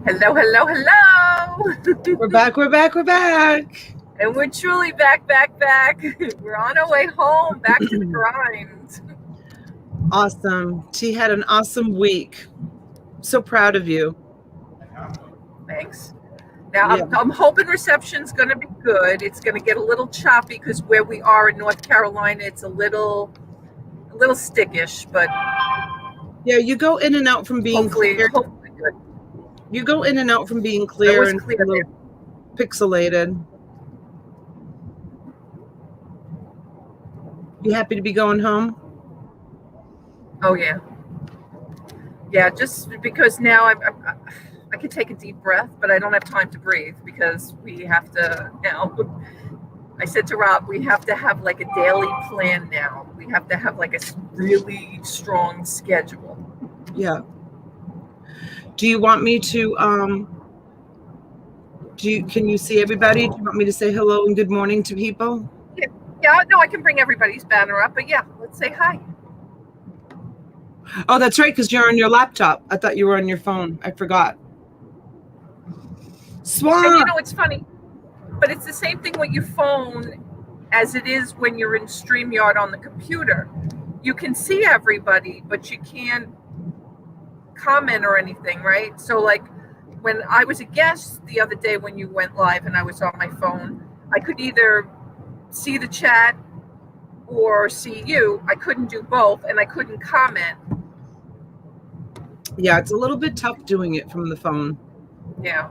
Hello, hello, hello. We're back, we're back, we're back. And we're truly back, back, back. We're on our way home, back to the grind. Awesome. T had an awesome week. So proud of you. Thanks. Now, Yeah. I'm hoping reception's going to be good. It's going to get a little choppy because where we are in North Carolina, it's a little stickish, but Yeah, you go in and out from being hopefully clear. good. You go in and out from being It clear was and clear a little pixelated. You happy to be going home? Oh, yeah. Yeah, just because now I can take a deep breath, but I don't have time to breathe because we have to now. I said to Rob, we have to have like a daily plan now. We have to have like a really strong schedule. Yeah. Do you want me to can you see everybody? Do you want me to say hello and good morning to people? Yeah, no, I can bring everybody's banner up, but yeah, let's say hi. Oh, that's right, because you're on your laptop. I thought you were on your phone. I forgot. Swan. And you know, it's funny, but it's the same thing with your phone as it is when you're in StreamYard on the computer. You can see everybody, but you can't comment or anything, right? So like when I was a guest the other day when you went live and I was on my phone, I could either see the chat or see you. I couldn't do both, and I couldn't comment. Yeah, it's a little bit tough doing it from the phone. Yeah.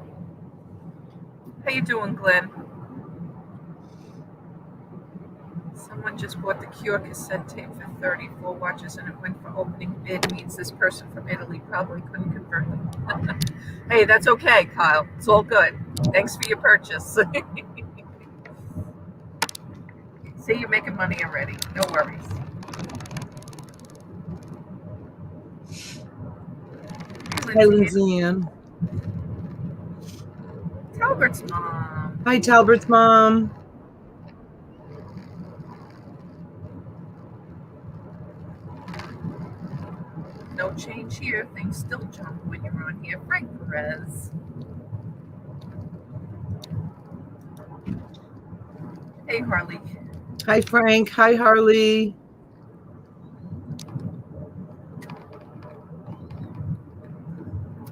How you doing, Glenn? Someone just bought the Cure cassette tape for 34 watches and it went for opening bid. Means this person from Italy probably couldn't convert them. Hey, that's okay, Kyle. It's all good. Thanks for your purchase. See, you're making money already. No worries. Hi, Lindsay Ann. Talbert's mom. Hi, Talbert's mom. No change here. Things still jump when you're on here. Frank Perez. Hey, Harley. Hi, Frank. Hi, Harley.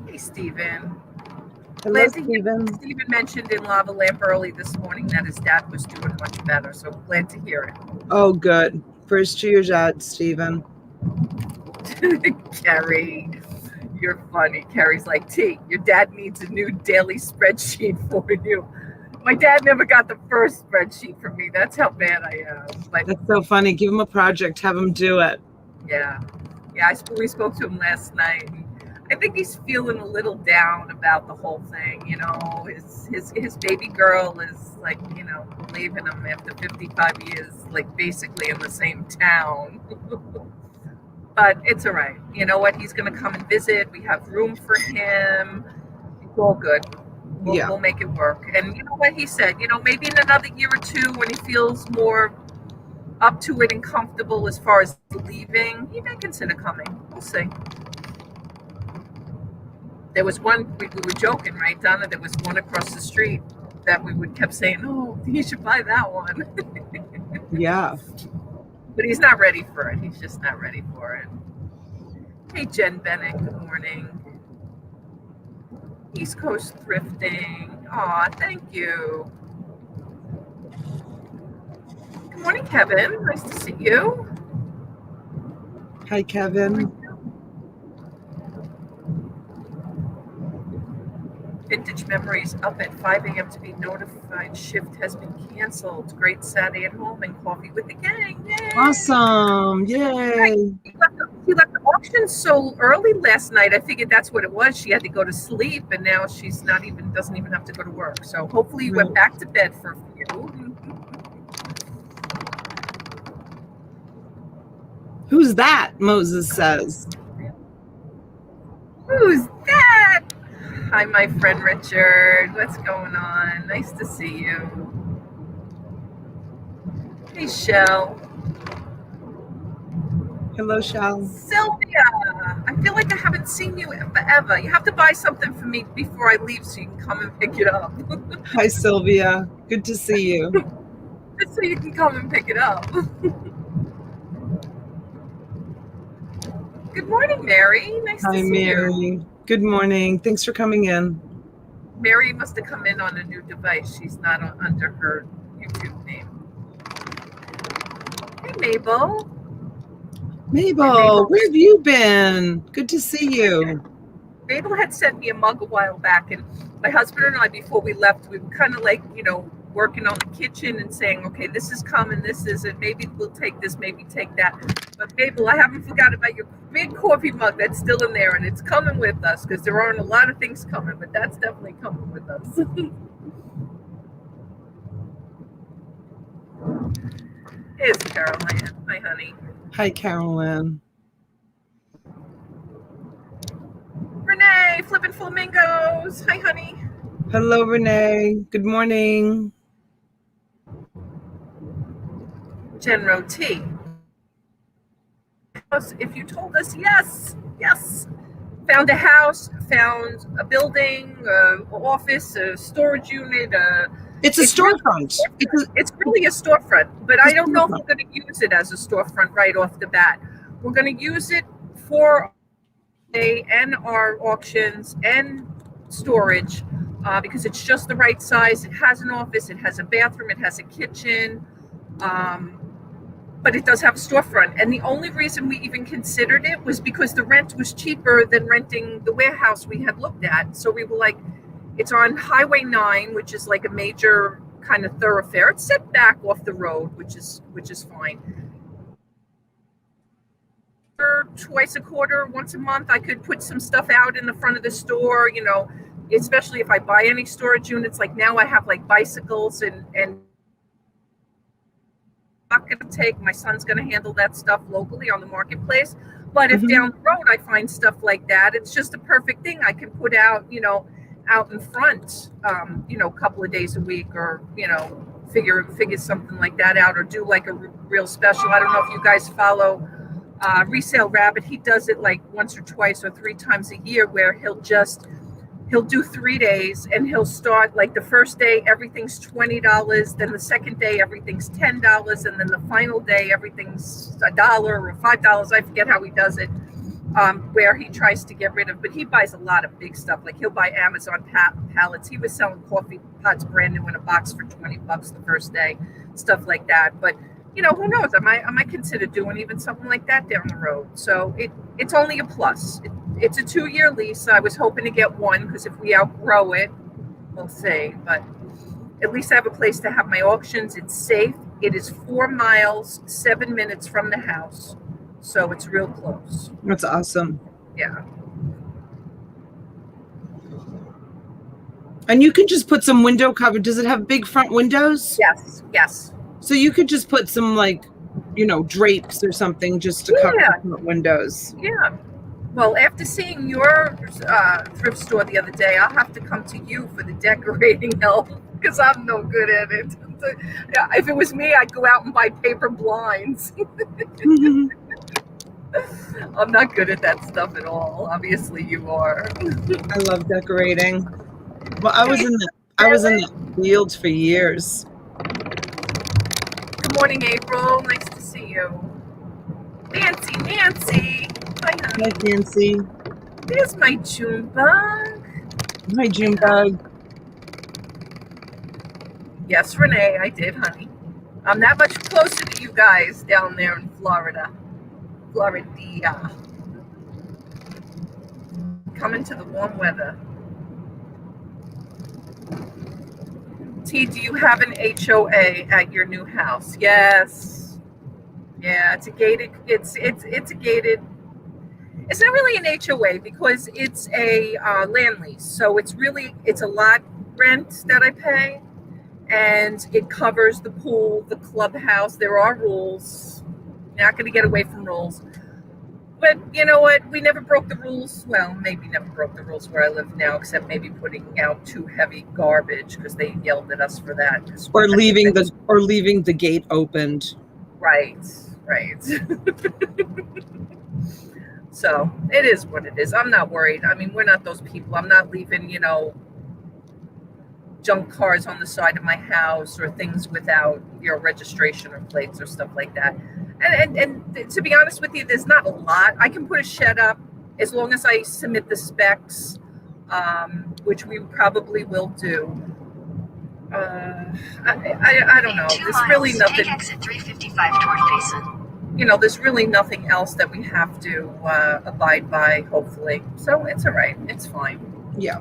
Hey, Steven. Hello, Steven. Steven mentioned in Lava Lamp early this morning that his dad was doing much better, so glad to hear it. Oh, good. First to your dad, Steven. Carrie, you're funny. Carrie's like, T, your dad needs a new daily spreadsheet for you. My dad never got the first spreadsheet from me. That's how bad I am. But that's so funny. Give him a project. Have him do it. Yeah. We spoke to him last night. I think he's feeling a little down about the whole thing. You know, his baby girl is like, you know, leaving him after 55 years, like basically in the same town. But it's all right. You know what? He's going to come and visit. We have room for him. It's all good. We'll make it work. And you know what he said? You know, maybe in another year or two when he feels more up to it and comfortable as far as leaving, he may consider coming. We'll see. There was one, we were joking, right, Donna? There was one across the street that we would kept saying, oh, you should buy that one. Yeah. But he's not ready for it. He's just not ready for it. Hey, Jen Bennett, good morning. East Coast thrifting. Aw, thank you. Good morning, Kevin. Nice to see you. Hi, Kevin. Vintage Memories up at 5 a.m. to be notified shift has been canceled. Great Saturday at home and coffee with the gang. Yay! Awesome. Yay. She left the auction so early last night. I figured that's what it was. She had to go to sleep, and now she's doesn't even have to go to work. So hopefully you went back to bed for a few. Who's that? Moses says. Who's that? Hi, my friend Richard. What's going on? Nice to see you. Hey, Shell. Hello, Shal. Sylvia, I feel like I haven't seen you forever. You have to buy something for me before I leave so you can come and pick it up. Hi, Sylvia. Good to see you. Just so you can come and pick it up. Good morning, Mary. Nice to Hi, see you. Mary. Good morning. Thanks for coming in. Mary must have come in on a new device. She's not under her YouTube name. Hey, Mabel. Mabel, where have you been? Good to see you. Mabel had sent me a mug a while back, and my husband and I, before we left, we were kind of like, working on the kitchen and saying, okay, this is coming, this isn't, maybe we'll take this, maybe take that. But Mabel, I haven't forgot about your big coffee mug that's still in there, and it's coming with us because there aren't a lot of things coming, but that's definitely coming with us. Here's Caroline. Hi, honey. Hi, Carolyn. Renee, flipping flamingos. Hi, honey. Hello, Renee. Good morning. Genro T. If you told us yes, found a house, found a building, office, a storage unit. It's a storefront. It's really a storefront, but I don't know if we're going to use it as a storefront right off the bat. We're going to use it for and our auctions and storage because it's just the right size. It has an office, it has a bathroom, it has a kitchen. But it does have a storefront. And the only reason we even considered it was because the rent was cheaper than renting the warehouse we had looked at. So we were like, it's on Highway 9, which is like a major kind of thoroughfare. It's set back off the road, which is fine. Twice a quarter, once a month, I could put some stuff out in the front of the store, especially if I buy any storage units. Like now I have like bicycles and not going to take, my son's going to handle that stuff locally on the marketplace. But if down the road I find stuff like that, it's just a perfect thing I can put out, out in front, a couple of days a week, or, figure something like that out, or do like a real special. I don't know if you guys follow Resale Rabbit. He does it like once or twice or 3 times a year, where he'll do 3 days, and he'll start like the first day everything's $20, then the second day everything's $10, and then the final day everything's $1 or $5. I forget how he does it, where he tries to get rid of, but he buys a lot of big stuff. Like he'll buy Amazon pallets. He was selling coffee pots brand new in a box for $20 the first day, stuff like that. But who knows? I might consider doing even something like that down the road. So it's only a plus. It's a 2-year lease. I was hoping to get 1, because if we outgrow it, we'll see. But at least I have a place to have my auctions. It's safe. It is 4 miles, 7 minutes from the house. So it's real close. That's awesome. Yeah. And you can just put some window cover. Does it have big front windows? Yes. So you could just put some drapes or something just to cover the front windows. Yeah. Well, after seeing your thrift store the other day, I'll have to come to you for the decorating help, because I'm no good at it. If it was me, I'd go out and buy paper blinds. I'm not good at that stuff at all. Obviously, you are. I love decorating. Well, I was in the field for years. Good morning, April. Nice to see you. Nancy. Hi, honey. Hi, Nancy. There's my June bug. Hi, June bug. Yes, Renee, I did, honey. I'm that much closer to you guys down there in Florida. Coming to the warm weather. T, do you have an HOA at your new house? Yes. Yeah, it's a gated. It's a gated. It's not really an HOA because it's a land lease. So it's a lot rent that I pay, and it covers the pool, the clubhouse. There are rules. You're not going to get away from rules. But you know what? We never broke the rules. Well, maybe never broke the rules where I live now, except maybe putting out too heavy garbage, because they yelled at us for that. Or leaving the gate opened. Right. Right. So it is what it is. I'm not worried. I mean, we're not those people. I'm not leaving, junk cars on the side of my house or things without your registration or plates or stuff like that. And to be honest with you, there's not a lot. I can put a shed up as long as I submit the specs, which we probably will do. I don't know. There's really nothing. Take exit 355 toward Payson. There's really nothing else that we have to abide by, hopefully. So it's all right. It's fine. Yeah.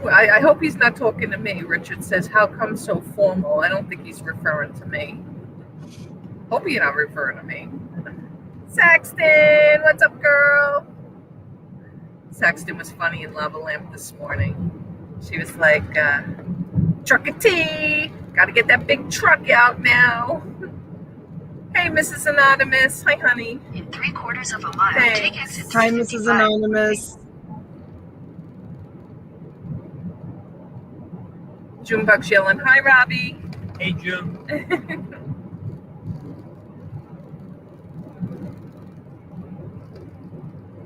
I hope he's not talking to me. Richard says, how come so formal? I don't think he's referring to me. Hope you're not referring to me. Saxton, what's up, girl? Saxton was funny in Lava Lamp this morning. She was like, truck of tea. Got to get that big truck out now. Hey, Mrs. Anonymous. Hi, honey. In 3/4 of a mile, Thanks. take exit 355. Hi, Mrs. Anonymous. Junebug's yelling, hi, Robbie. Hey, June.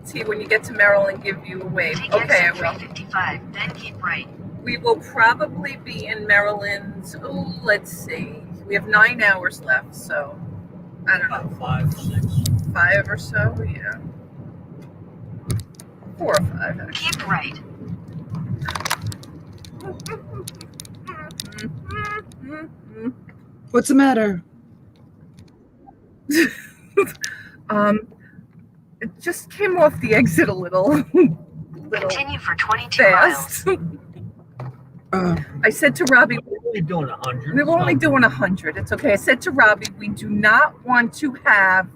See, when you get to Maryland, give you a wave. Take Okay, I exit will. 355, then keep right. We will probably be in Maryland, let's see. We have 9 hours left, so I don't know. About 5, 6. 5 or so, yeah. 4 or 5, actually. Keep right. What's the matter? It just came off the exit a little Continue for 22 fast. Oh, I said to Robbie, We're only doing 100. we were only doing 100. It's okay. I said to Robbie, we do not want to have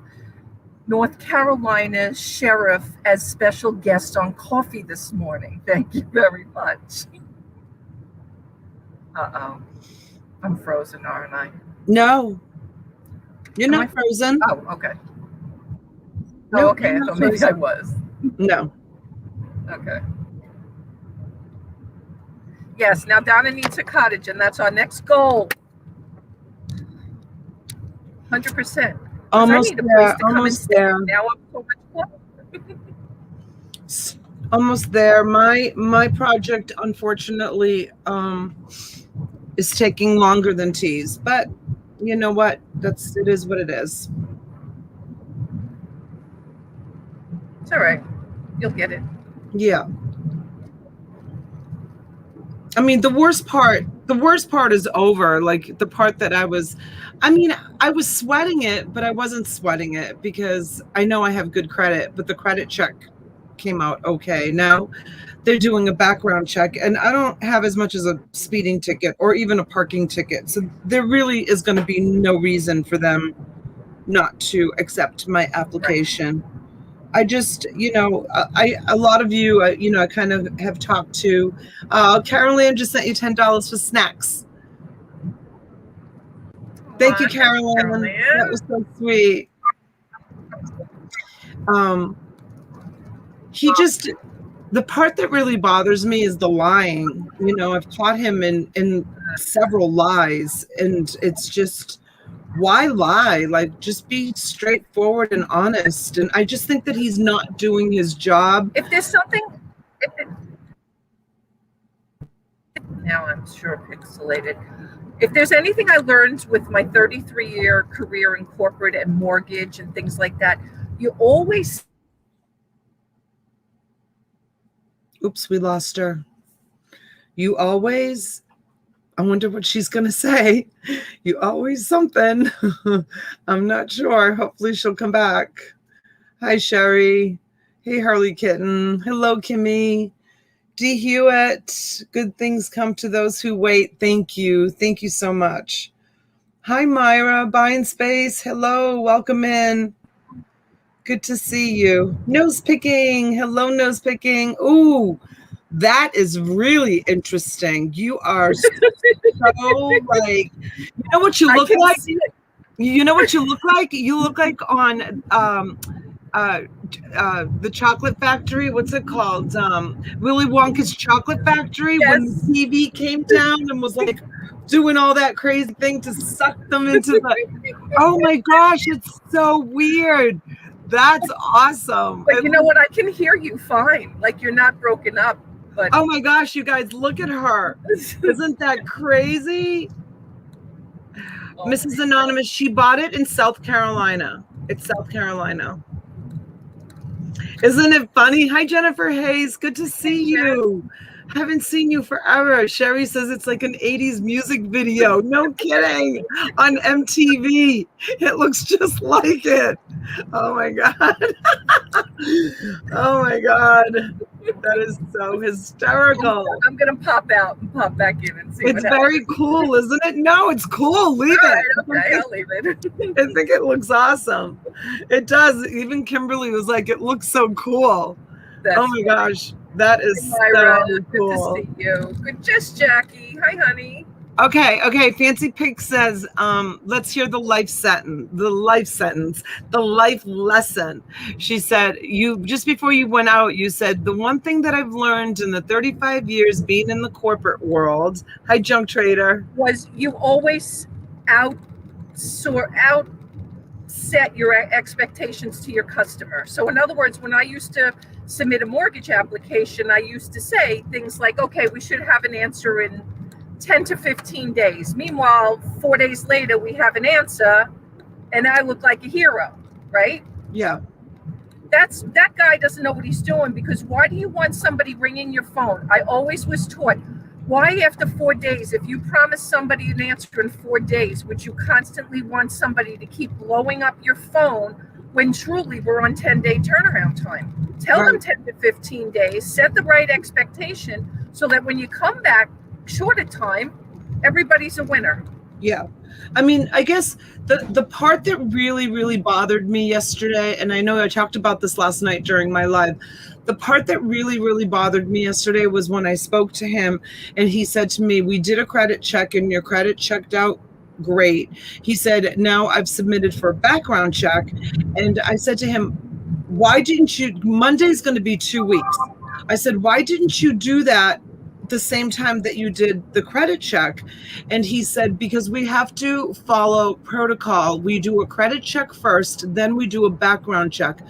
North Carolina sheriff as special guest on coffee this morning. Thank you very much. Uh-oh. I'm frozen, aren't I? no. You're Am not frozen. Oh, okay. No, Oh, okay. I you're not thought maybe I frozen. was. No. Okay. Yes, now Donna needs a cottage, and that's our next goal. 100%. Almost I need a there. place to come and Almost stay. there. Now I'm so much Almost there. My project, unfortunately, is taking longer than T's, but you know what? It is what it is. It's all right. You'll get it. Yeah. I mean, the worst part is over. Like the part that I was sweating it, but I wasn't sweating it because I know I have good credit, but the credit check came out okay. Now they're doing a background check and I don't have as much as a speeding ticket or even a parking ticket. So there really is going to be no reason for them not to accept my application. Right. I just, a lot of you, I kind of have talked to. Carol Ann just sent you $10 for snacks. Thank you, Carol Ann. That was so sweet. The part that really bothers me is the lying. I've caught him in several lies, and it's just, why lie? Like, just be straightforward and honest. And I just think that he's not doing his job. If there's something, now I'm sure pixelated. If there's anything I learned with my 33-year career in corporate and mortgage and things like that, you always. Oops, we lost her. You always. I wonder what she's going to say. You always something. I'm not sure. Hopefully she'll come back. Hi, Sherry. Hey, Harley Kitten. Hello, Kimmy. D. Hewitt. Good things come to those who wait. Thank you. Thank you so much. Hi, Myra. Buying Space. Hello. Welcome in. Good to see you. Nose picking. Hello, nose picking. Ooh, That is really interesting. You are so like, you know what you I look can like? see it. You know what you look like? You look like on the chocolate factory. What's it called? Willy Wonka's chocolate factory, when Yes. the TV came down and was like doing all that crazy thing to suck them into the. Oh my gosh, it's so weird. That's awesome. But you know what? I can hear you fine. Like you're not broken up. But Oh my gosh, you guys, look at her. Isn't that crazy? Oh, Mrs. Anonymous, she bought it in South Carolina. It's South Carolina. Isn't it funny? Hi, Jennifer Hayes. Good to see you. Haven't seen you forever. Sherry says it's like an 80s music video. No kidding. On MTV. It looks just like it. Oh my God. Oh my God. That is so hysterical. I'm gonna pop out and pop back in and see. It's very cool, isn't it? No, it's cool. Leave All right, it. okay, I'll leave it. I think it looks awesome. It does. Even Kimberly was like, it looks so cool. That's Oh my gosh. That is Myra, so cool. good to see you. Good, just Jackie. Hi, honey. Okay. Fancy Pig says, let's hear the life sentence, the life lesson. She said, you just before you went out, you said, the one thing that I've learned in the 35 years being in the corporate world, hi, junk trader, was you always set your expectations to your customer. So in other words, when I used to submit a mortgage application, I used to say things like, okay, we should have an answer in 10 to 15 days. Meanwhile, 4 days later, we have an answer and I look like a hero, right? Yeah. That guy doesn't know what he's doing, because why do you want somebody ringing your phone? I always was taught, why after 4 days, if you promise somebody an answer in 4 days, would you constantly want somebody to keep blowing up your phone when truly we're on 10-day turnaround time? Tell them 10 to 15 days, set the right expectation so that when you come back short of time, everybody's a winner. Yeah. I mean, I guess the part that really, really bothered me yesterday, and I know I talked about this last night during my live, the part that really, really bothered me yesterday was when I spoke to him and he said to me, we did a credit check and your credit checked out great. He said, now I've submitted for a background check. And I said to him, why didn't you, Monday's going to be 2 weeks. I said, why didn't you do that the same time that you did the credit check? And he said, because we have to follow protocol. We do a credit check first, then we do a background check.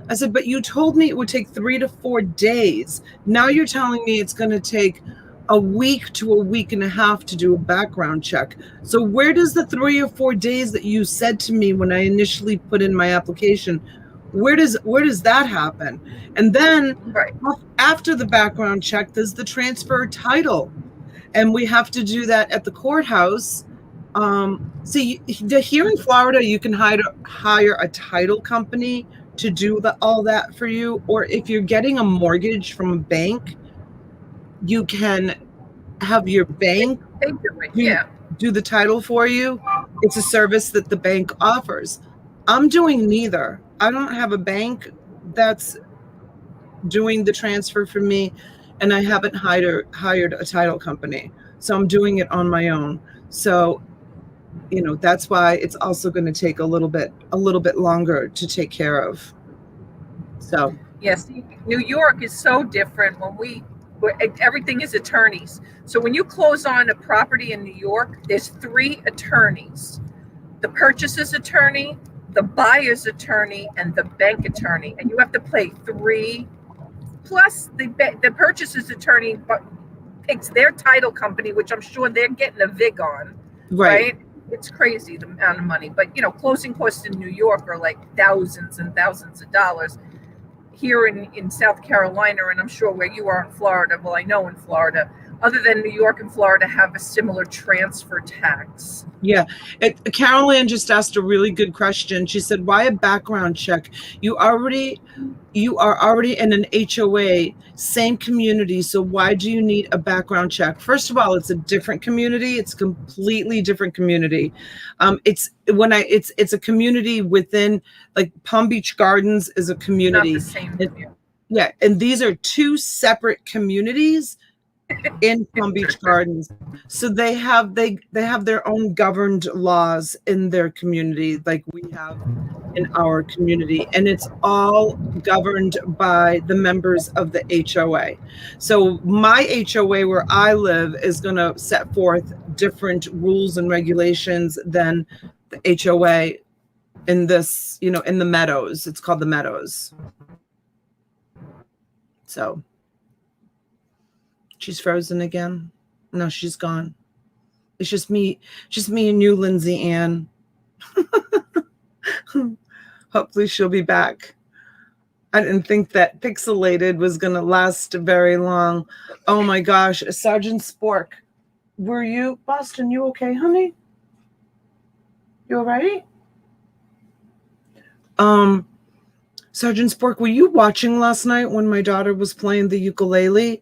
I said, but you told me it would take 3 to 4 days. Now you're telling me it's going to take a week to a week and a half to do a background check. So where does the 3 or 4 days that you said to me when I initially put in my application, where does that happen? And then after the background check, there's the transfer title. And we have to do that at the courthouse. See, here in Florida, you can hire a title company to do all that for you. Or if you're getting a mortgage from a bank, you can have your bank do the title for you. It's a service that the bank offers. I'm doing neither. I don't have a bank that's doing the transfer for me, and I haven't hired a title company. So I'm doing it on my own. So, that's why it's also going to take a little bit longer to take care of. So yes, New York is so different. Everything is attorneys. So when you close on a property in New York, there's 3 attorneys: the purchaser's attorney, the buyer's attorney, and the bank attorney. And you have to pay 3, plus the purchaser's attorney picks their title company, which I'm sure they're getting a vig on, right? It's crazy the amount of money. But closing costs in New York are like thousands and thousands of dollars. Here in South Carolina, and I'm sure where you are in Florida, well, I know in Florida, other than New York and Florida, have a similar transfer tax. Yeah. Carol Ann just asked a really good question. She said, why a background check? You are already in an HOA, same community. So why do you need a background check? First of all, it's a different community. It's a completely different community. It's a community within, like Palm Beach Gardens is a community. Not the same. Yeah, and these are two separate communities in Palm Beach Gardens. So they have their own governed laws in their community, like we have in our community, and it's all governed by the members of the HOA. So my HOA where I live is going to set forth different rules and regulations than the HOA in this, in the Meadows. It's called the Meadows. So she's frozen again. No, she's gone. It's just me and you, Lindsay Ann. Hopefully she'll be back. I didn't think that Pixelated was going to last very long. Oh my gosh. Sergeant Spork, were you, Boston, you okay, honey? You all right? Sergeant Spork, were you watching last night when my daughter was playing the ukulele?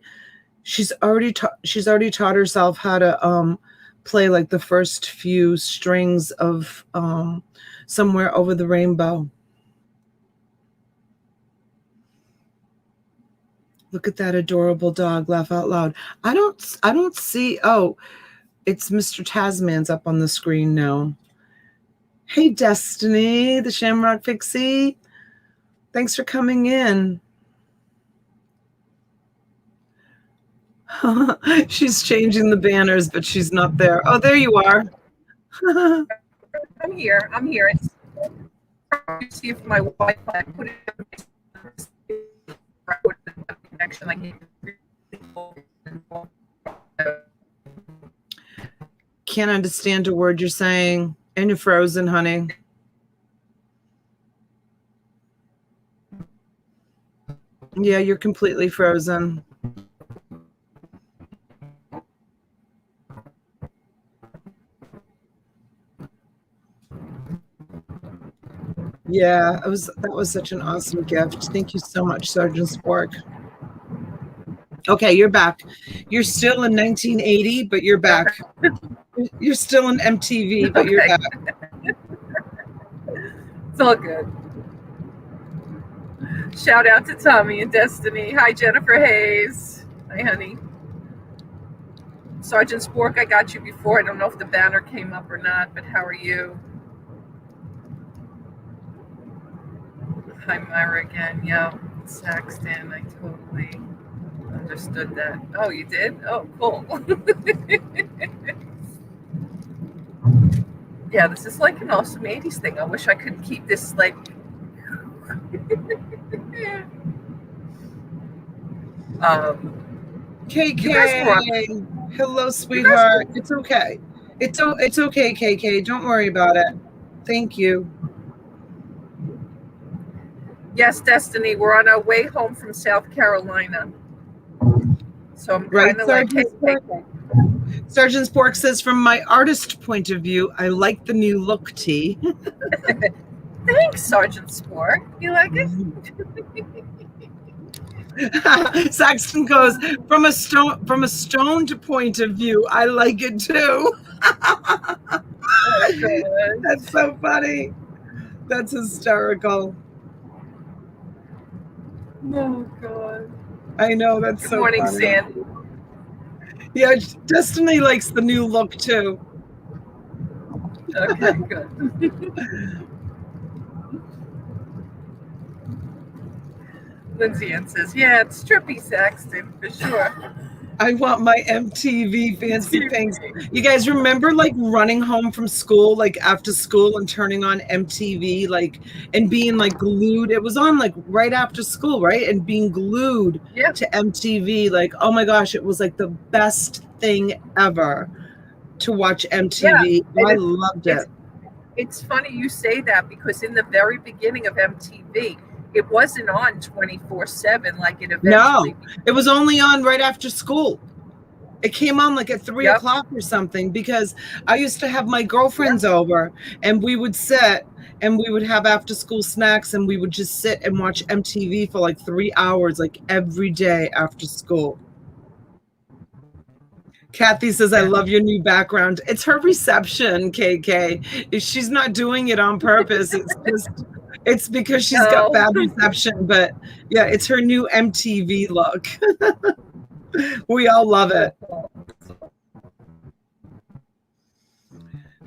She's already taught herself how to play like the first few strings of Somewhere Over the Rainbow. Look at that adorable dog. Laugh out loud. I don't see. Oh, it's Mr. Tasman's up on the screen now. Hey, Destiny, the Shamrock Pixie. Thanks for coming in. She's changing the banners, but she's not there. Oh, there you are. I'm here. It's see if my Wi-Fi put it connection. Can't understand a word you're saying. And you're frozen, honey. Yeah, you're completely frozen. Yeah, that was such an awesome gift. Thank you so much, Sergeant Spork. Okay, you're back. You're still in 1980, but you're back. You're still in MTV, but you're back. It's all good. Shout out to Tommy and Destiny. Hi, Jennifer Hayes. Hi, honey. Sergeant Spork, I got you before. I don't know if the banner came up or not, but how are you? Hi, Myra again. Yeah, Saxton. I totally understood that. Oh, you did? Oh, cool. Yeah, this is like an awesome 80s thing. I wish I could keep this like. KK, hello, sweetheart. It's okay. It's okay, KK. Don't worry about it. Thank you. Yes, Destiny. We're on our way home from South Carolina. So I'm kind of like, hey. Sergeant Spork says, from my artist point of view, I like the new look tee. Thanks, Sergeant Spork. You like it? Saxton goes, from a stoned point of view, I like it too. That's so funny. That's hysterical. Oh God. I know, that's Good so morning, funny. Sandy. Yeah, Destiny likes the new look too. Okay, good. Lindsay Ann says, yeah, it's trippy, Saxton, for sure. I want my MTV fancy pinks. You guys remember like running home from school, like after school and turning on MTV, like, and being like glued. It was on like right after school, right? And being glued to MTV. Like, oh my gosh, it was like the best thing ever to watch MTV. Yeah, I loved it. It's funny you say that because in the very beginning of MTV, it wasn't on 24/7 like it eventually. No, it was only on right after school. It came on like at 3 o'clock or something, because I used to have my girlfriends over and we would sit and we would have after school snacks and we would just sit and watch MTV for like 3 hours, like every day after school. Kathy says, I love your new background. It's her reception, KK. She's not doing it on purpose. It's just It's because she's got No. bad reception, but yeah, it's her new MTV look. We all love it.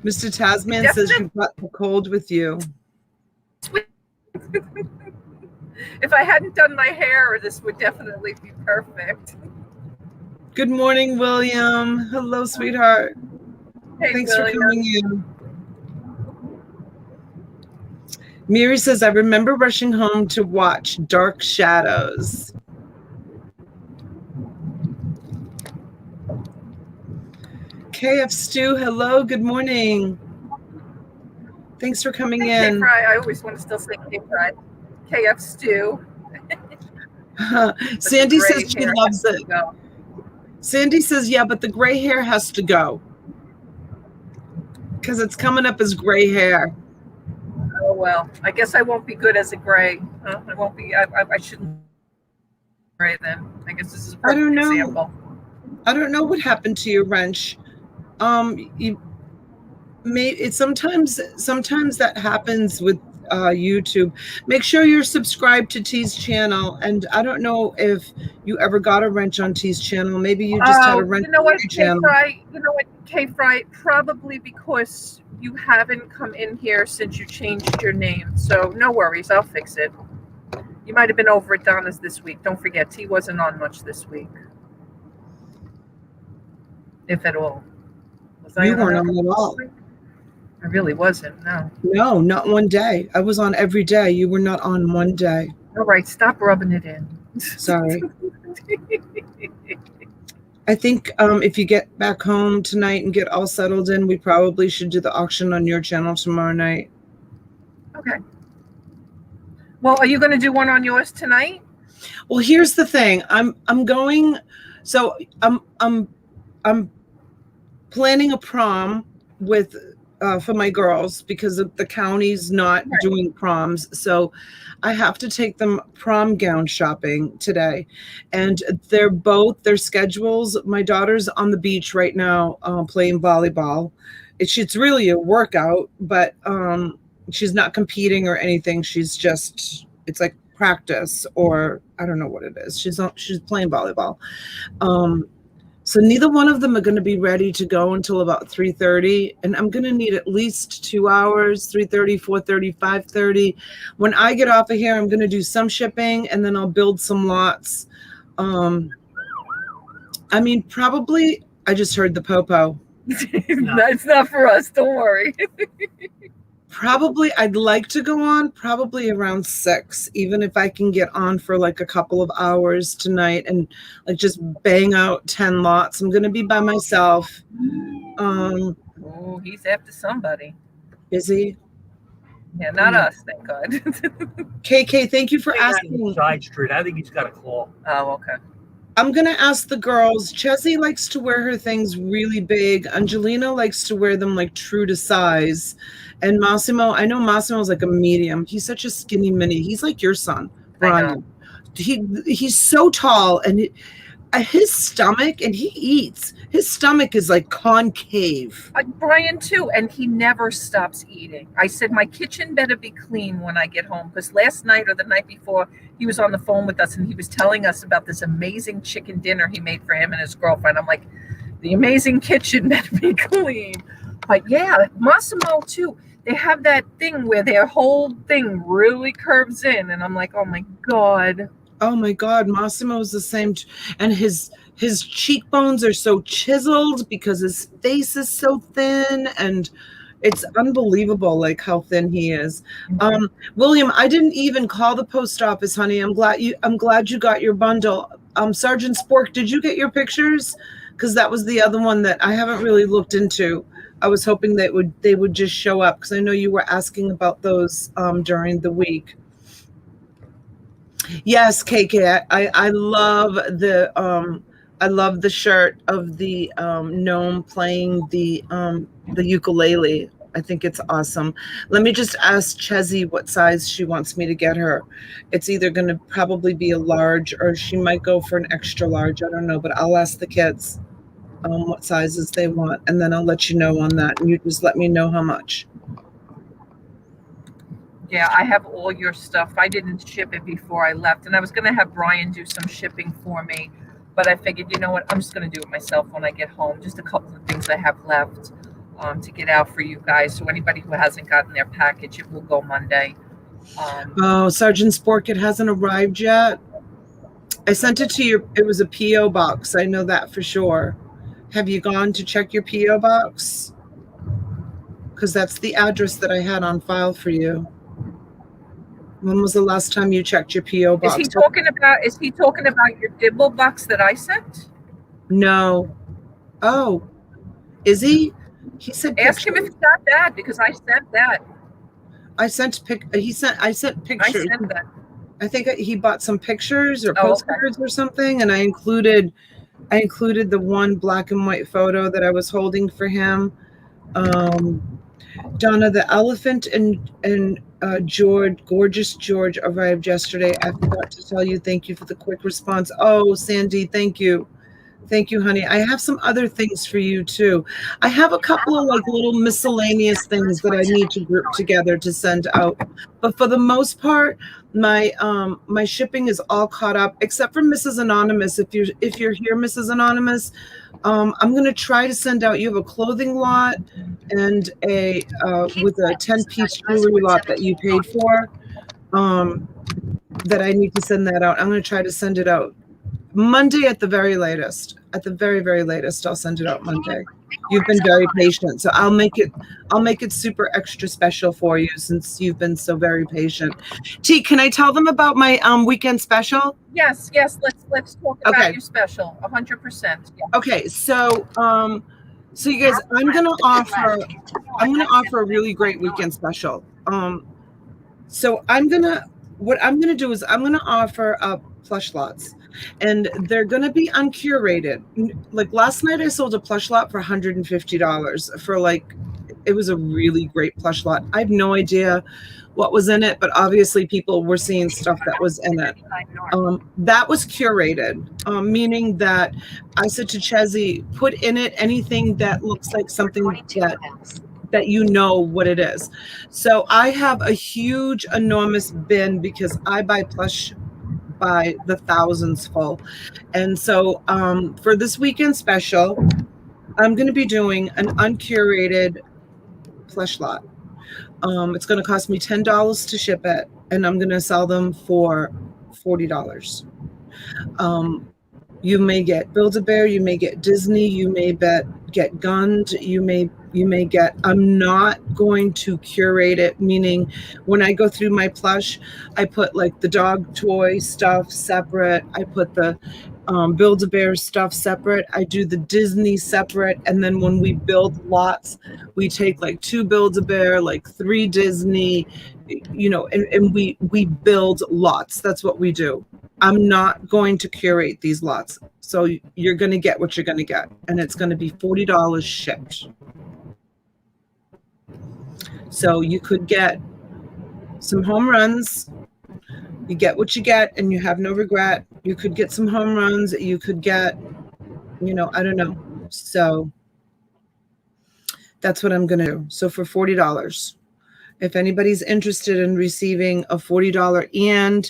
Mr. Tasman says Definitely. you've got the cold with you. If I hadn't done my hair, this would definitely be perfect. Good morning, William. Hello, sweetheart. Hey, Thanks William. for coming in. Miri says, I remember rushing home to watch Dark Shadows. KF Stu, hello, good morning. Thanks for coming in. K-Fry, I always want to still say K-Fry. KF Stew. Sandy says she loves it. Sandy says, yeah, but the gray hair has to go. Because it's coming up as gray hair. Oh, well, I guess I won't be good as a gray. I won't be, I shouldn't gray then. I guess this is a perfect example. I don't know what happened to your wrench. It's sometimes that happens with YouTube. Make sure you're subscribed to T's channel. And I don't know if you ever got a wrench on T's channel. Maybe you just had a wrench on your channel. You know what, K-Fry, probably because you haven't come in here since you changed your name. So no worries, I'll fix it. You might have been over at Donna's this week. Don't forget, T wasn't on much this week. If at all. You weren't on at all. I really wasn't, no. No, not one day. I was on every day. You were not on one day. All right, stop rubbing it in. Sorry. I think if you get back home tonight and get all settled in, we probably should do the auction on your channel tomorrow night. Okay. Well, are you going to do one on yours tonight? Well, here's the thing. I'm planning a prom with for my girls because the county's not doing proms. So I have to take them prom gown shopping today. And their schedules. My daughter's on the beach right now playing volleyball. It's really a workout, but she's not competing or anything. She's just, it's like practice, or I don't know what it is. She's playing volleyball. So neither one of them are going to be ready to go until about 3:30, and I'm going to need at least 2 hours, 3:30, 4:30, 5:30. When I get off of here, I'm going to do some shipping, and then I'll build some lots. I mean, probably, I just heard the popo. No, it's not for us. Don't worry. Probably, I'd like to go on probably around 6, even if I can get on for like a couple of hours tonight and like just bang out 10 lots. I'm going to be by myself. Oh, he's after somebody. Is he? Yeah, not us, thank God. KK, thank you for asking. Side street. I think he's got a claw. Oh, okay. I'm going to ask the girls. Chessie likes to wear her things really big. Angelina likes to wear them like true to size. And Massimo, I know Massimo's like a medium. He's such a skinny mini. He's like your son, Brian. He's so tall, and his stomach, and he eats. His stomach is like concave. Brian too, and he never stops eating. I said my kitchen better be clean when I get home, because last night or the night before he was on the phone with us and he was telling us about this amazing chicken dinner he made for him and his girlfriend. I'm like, the amazing kitchen better be clean. But yeah, Massimo too. They have that thing where their whole thing really curves in, and I'm like, oh my God. Oh my God, Massimo's the same, and his cheekbones are so chiseled because his face is so thin, and it's unbelievable like how thin he is. William, I didn't even call the post office, honey. I'm glad you got your bundle. Sergeant Spork, did you get your pictures? Because that was the other one that I haven't really looked into. I was hoping they would just show up, because I know you were asking about those during the week. Yes, KK, I love the shirt of the gnome playing the ukulele. I think it's awesome. Let me just ask Chessie what size she wants me to get her. It's either going to probably be a large, or she might go for an extra large. I don't know, but I'll ask the kids what sizes they want, and then I'll let you know on that, and you just let me know how much. Yeah, I have all your stuff. I didn't ship it before I left, and I was going to have Brian do some shipping for me, but I figured, you know what, I'm just going to do it myself when I get home. Just a couple of things I have left to get out for you guys. So anybody who hasn't gotten their package, it will go Monday. Oh, Sergeant Spork, it hasn't arrived yet. I sent it to your, it was a P.O. box. I know that for sure. Have you gone to check your P.O. box? Because that's the address that I had on file for you. When was the last time you checked your P.O. box? Is he talking about your dibble box that I sent? No. Oh, is he? He said ask him if he got that, because I sent that. I sent pictures. I sent that. I think he bought some pictures or postcards or something, and I included the one black and white photo that I was holding for him. Donna, the elephant and gorgeous George arrived yesterday. I forgot to tell you, thank you for the quick response. Oh, Sandy, thank you. Thank you, honey. I have some other things for you too. I have a couple of like little miscellaneous things that I need to group together to send out. But for the most part, my shipping is all caught up, except for Mrs. Anonymous. If you're here, Mrs. Anonymous, I'm gonna try to send out. You have a clothing lot and a with a 10-piece jewelry lot that you paid for. That I need to send that out. I'm gonna try to send it out Monday at the very latest. At the very, very latest, I'll send it out Monday. You've been very patient, so I'll make it super extra special for you since you've been so very patient. T, can I tell them about my weekend special? Yes. Let's talk about your special. 100%. Yeah. Okay, so you guys, I'm gonna offer a really great weekend special. So what I'm gonna do is I'm gonna offer up plush lots. And they're going to be uncurated. Like last night, I sold a plush lot for $150 for like, it was a really great plush lot. I have no idea what was in it, but obviously people were seeing stuff that was in it. That was curated, meaning that I said to Chezzy, put in it anything that looks like something that you know what it is. So I have a huge, enormous bin because I buy plush by the thousands full. And so for this weekend special, I'm going to be doing an uncurated plush lot. It's going to cost me $10 to ship it, and I'm going to sell them for $40. You may get Build-A-Bear, you may get Disney, you may get Gund, you may get, I'm not going to curate it, meaning when I go through my plush, I put like the dog toy stuff separate, I put the Build-A-Bear stuff separate, I do the Disney separate, and then when we build lots, we take like 2 Build-A-Bear, like 3 Disney, you know, and we build lots. That's what we do. I'm not going to curate these lots. So you're going to get what you're going to get, and it's going to be $40 shipped. So you could get some home runs. You get what you get, and you have no regret. You could get some home runs. You could get, you know, I don't know. So that's what I'm going to do. So for $40. If anybody's interested in receiving a $40 and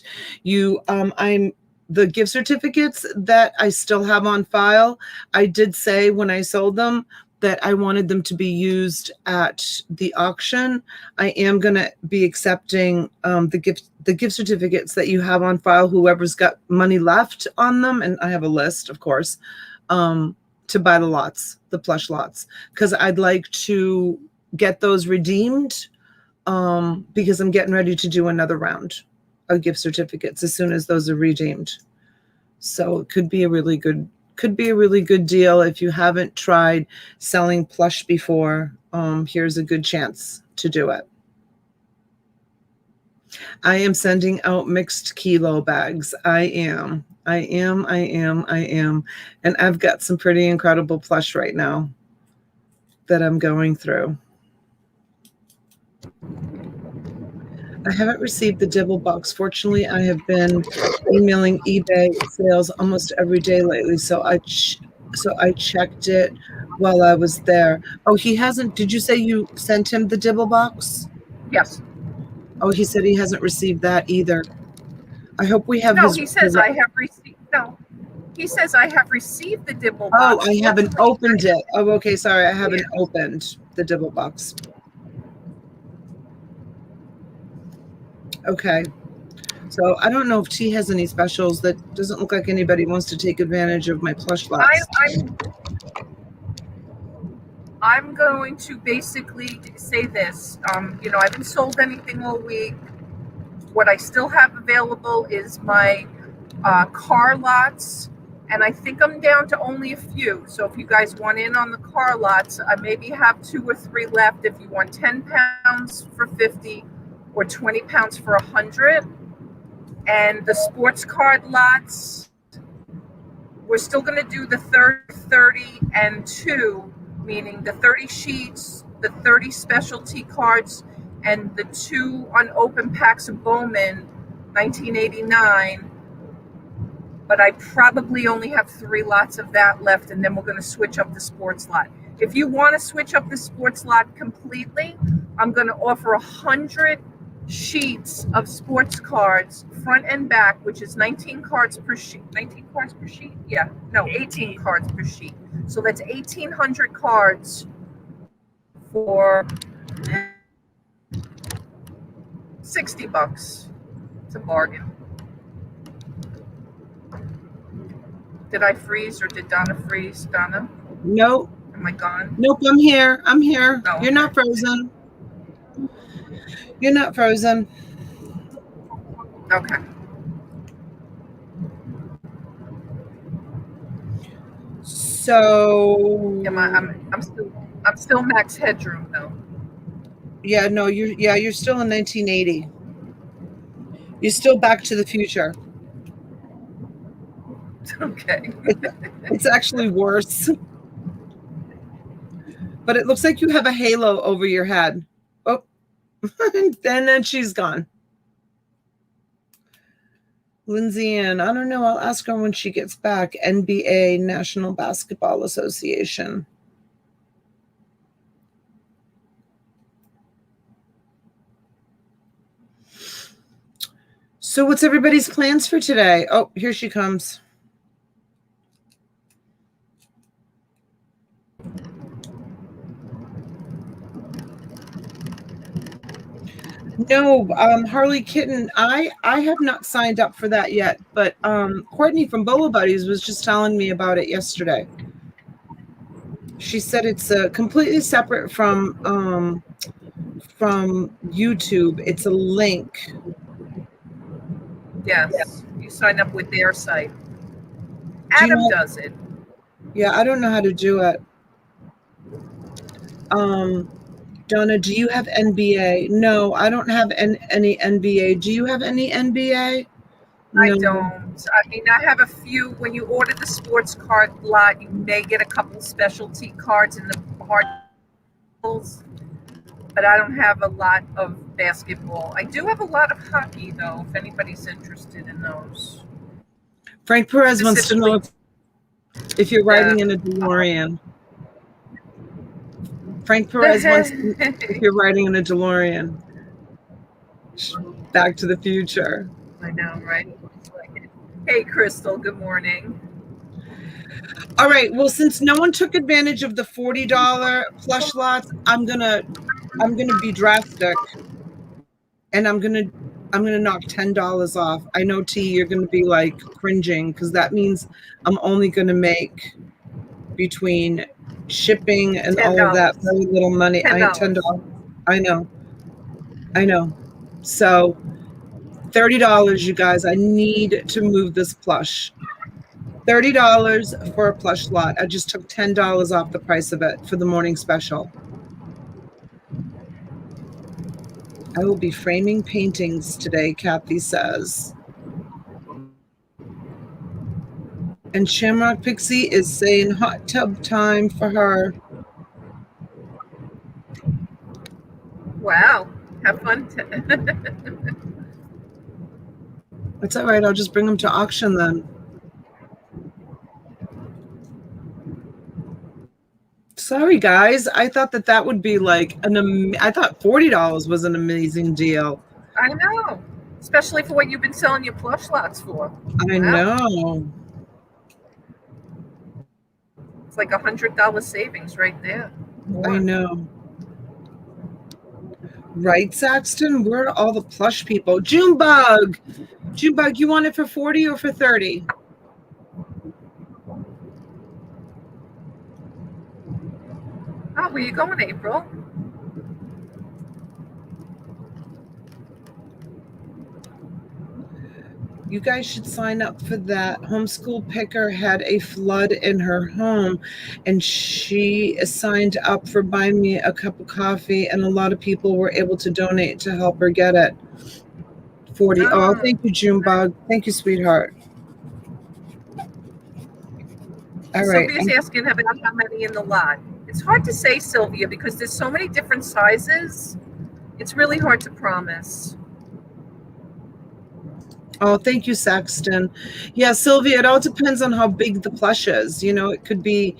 I'm the gift certificates that I still have on file, I did say when I sold them that I wanted them to be used at the auction. I am going to be accepting the gift certificates that you have on file, whoever's got money left on them, and I have a list, of course, to buy the lots, the plush lots, because I'd like to get those redeemed. Because I'm getting ready to do another round of gift certificates as soon as those are redeemed. So it could be a really good deal. If you haven't tried selling plush before, here's a good chance to do it. I am sending out mixed kilo bags. I am. And I've got some pretty incredible plush right now that I'm going through. I haven't received the Dibble box. Fortunately, I have been emailing eBay sales almost every day lately, so I checked it while I was there. Oh, he hasn't. Did you say you sent him the Dibble box? Yes. Oh, he said he hasn't received that either. I hope we have No, his. he says I have received. No, he says I have received the Dibble Oh, box. I haven't Fortunately, opened it. Oh, okay. Sorry, I haven't Yeah. opened the Dibble box. Okay. So I don't know if T has any specials. That doesn't look like anybody wants to take advantage of my plush lots. I'm going to basically say this. You know, I haven't sold anything all week. What I still have available is my car lots, and I think I'm down to only a few. So if you guys want in on the car lots, I maybe have 2 or 3 left. If you want 10 pounds for 50 or 20 pounds for 100. And the sports card lots, we're still going to do the 30 and 2, meaning the 30 sheets, the 30 specialty cards, and the 2 unopened packs of Bowman 1989. But I probably only have 3 lots of that left, and then we're going to switch up the sports lot. If you want to switch up the sports lot completely, I'm going to offer 100 sheets of sports cards, front and back, which is 19 cards per sheet. 19 cards per sheet? Yeah, no, 18 cards per sheet. So that's 1,800 cards for $60. It's a bargain. Did I freeze or did Donna freeze? Donna? Nope. Am I gone? Nope, I'm here. I'm here. Oh, You're not frozen. You're not frozen. Okay. So I'm still max headroom though. yeah, no, you're still in 1980. You're still Back to the Future. Okay. It's actually worse. But it looks like you have a halo over your head. Oh, and then she's gone. Lindsay Ann, I don't know. I'll ask her when she gets back. NBA, National Basketball Association. So what's everybody's plans for today? Oh, here she comes. No, Harley Kitten, I have not signed up for that yet, but Courtney from Bolo Buddies was just telling me about it yesterday. She said it's completely separate from YouTube. It's a link. Yes. You sign up with their site. Adam does it. Yeah, I don't know how to do it. Donna, do you have NBA? No, I don't have any NBA. Do you have any NBA? No. I don't. I mean, I have a few. When you order the sports card lot, you may get a couple specialty cards in the hard, but I don't have a lot of basketball. I do have a lot of hockey, though, if anybody's interested in those. Frank Perez wants to know if you're riding in a DeLorean. Frank Perez wants to know if you're riding in a DeLorean. Back to the Future. I know, right? Hey, Crystal, good morning. All right. Well, since no one took advantage of the $40 plush lots, I'm gonna be drastic, and I'm gonna knock $10 off. I know T, you're gonna be like cringing because that means I'm only gonna make between shipping and $10. all of that very little money. $10. I know. So $30, you guys. I need to move this plush. $30 for a plush lot. I just took $10 off the price of it for the morning special. I will be framing paintings today, Kathy says. And Shamrock Pixie is saying hot tub time for her. Wow. Have fun. That's all right. I'll just bring them to auction then. Sorry, guys. I thought that would be like I thought $40 was an amazing deal. I know. Especially for what you've been selling your plush lots for. I Wow. know. It's like $100 savings right there. I More. know. Right, Saxton? Where are all the plush people? Junebug! Junebug, you want it for 40 or for 30? Oh, where you going, April? You guys should sign up for that. Homeschool Picker had a flood in her home, and she signed up for buying me a cup of coffee, and a lot of people were able to donate to help her get it. 40. Oh, thank you, Junebug. Thank you, sweetheart. All right. Sylvia's asking about how many in the lot. It's hard to say, Sylvia, because there's so many different sizes. It's really hard to promise. Oh, thank you, Saxton. Yeah, Sylvia, it all depends on how big the plush is. You know, it could be,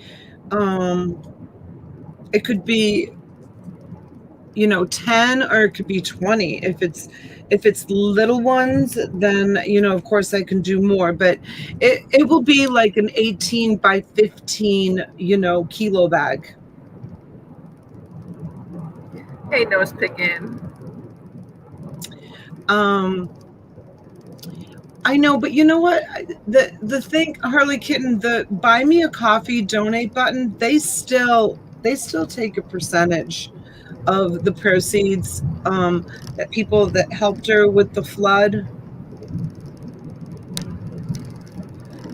you know, 10 or it could be 20. If it's little ones, then, you know, of course I can do more, but it will be like an 18 by 15, you know, kilo bag. Hey, nose picking. I know, but you know what? The thing, Harley Kitten, the buy me a coffee donate button, they still take a percentage of the proceeds that people that helped her with the flood.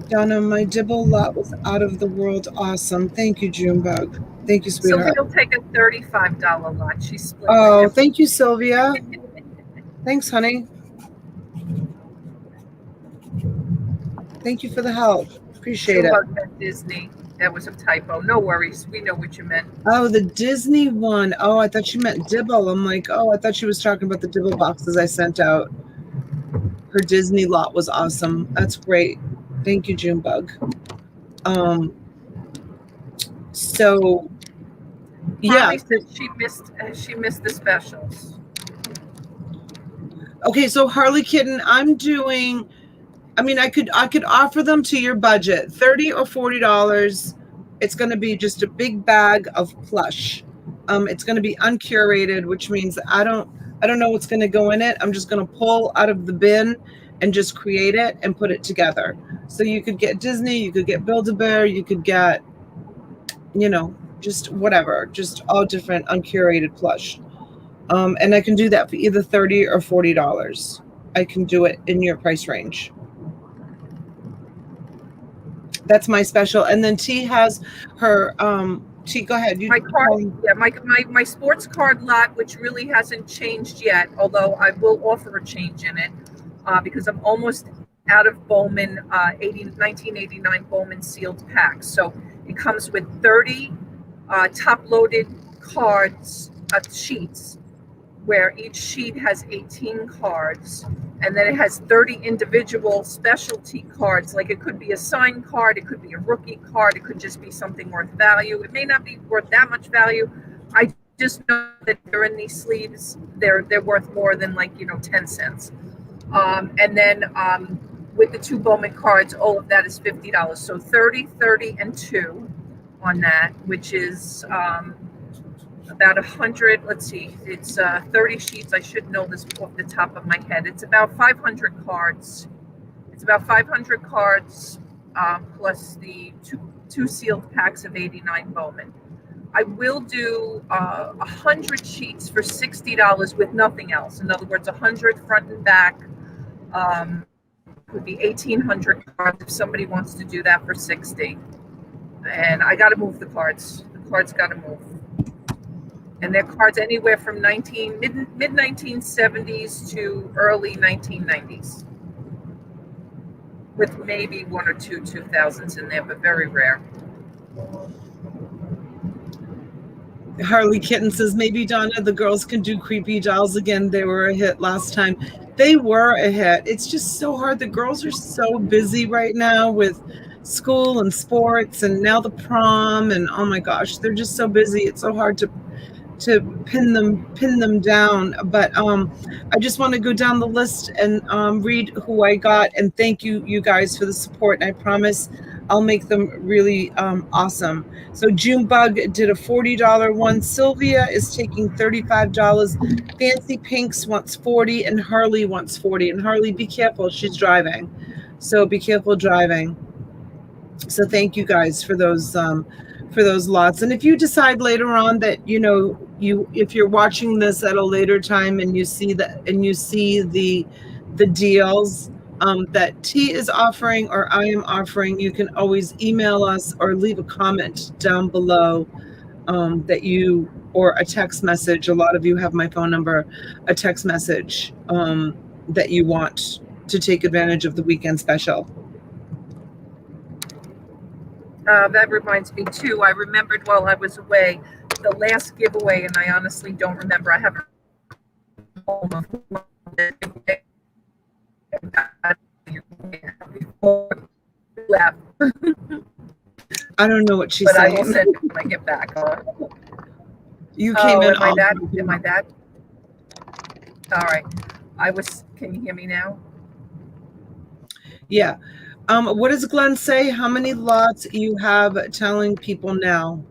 Donna, my Dibble lot was out of the world awesome. Thank you, Junebug. Thank you, sweetheart. Sylvia will take a $35 lot. She's split. Oh, thank you, Sylvia. Thanks, honey. Thank you for the help. Appreciate it. Disney. That was a typo. No worries. We know what you meant. Oh, the Disney one. Oh, I thought you meant Dibble. I'm like, oh, I thought she was talking about the Dibble boxes I sent out. Her Disney lot was awesome. That's great. Thank you, Junebug. So yeah, she missed the specials. Okay, so Harley Kitten, I'm doing, I mean, I could offer them to your budget, $30 or $40. It's going to be just a big bag of plush. It's going to be uncurated, which means I don't know what's going to go in it. I'm just going to pull out of the bin and just create it and put it together. So you could get Disney, you could get Build-A-Bear, you could get, you know, just whatever, just all different uncurated plush. And I can do that for either $30 or $40. I can do it in your price range. That's my special. And then T has her, T, go ahead. My card, yeah, my sports card lot, which really hasn't changed yet, although I will offer a change in it because I'm almost out of Bowman 1989 Bowman sealed packs. So it comes with 30 top-loaded cards, sheets, where each sheet has 18 cards, and then it has 30 individual specialty cards. Like it could be a signed card, it could be a rookie card, it could just be something worth value. It may not be worth that much value. I just know that they're in these sleeves. They're worth more than 10 cents. And then with the 2 Bowman cards, all of that is $50. So 30, 30, and 2 on that, which is about 100. Let's see, it's 30 sheets. I should know this off the top of my head. It's about 500 cards. It's about 500 cards plus the two sealed packs of 89 Bowman. I will do 100 sheets for $60 with nothing else. In other words, 100 front and back. Would be 1,800 cards if somebody wants to do that for $60. And I got to move the cards. The cards got to move. And they're cards anywhere from mid 1970s to early 1990s, with maybe 1 or 2 2000s in there, but very rare. Harley Kitten says, maybe Donna, the girls can do creepy dolls again. They were a hit last time. They were a hit. It's just so hard. The girls are so busy right now with school and sports and now the prom, and oh my gosh, they're just so busy. It's so hard to pin them down. But I just want to go down the list and read who I got, and thank you guys for the support. And I promise I'll make them really awesome. So Junebug did a $40 one. Sylvia is taking $35. Fancy Pinks wants 40, and Harley wants 40. And Harley, be careful, she's driving. So be careful driving. So thank you guys for those lots. And if you decide later on that if you're watching this at a later time and you see the deals that T is offering or I am offering, you can always email us or leave a comment down below or a text message. A lot of you have my phone number, a text message that you want to take advantage of the weekend special. That reminds me too. I remembered while I was away the last giveaway, and I honestly don't remember. I haven't left. I don't know what she's but saying. I will send it when I get back. You came in. Am I bad? All right. Can you hear me now? Yeah. What does Glenn say? How many lots you have telling people now?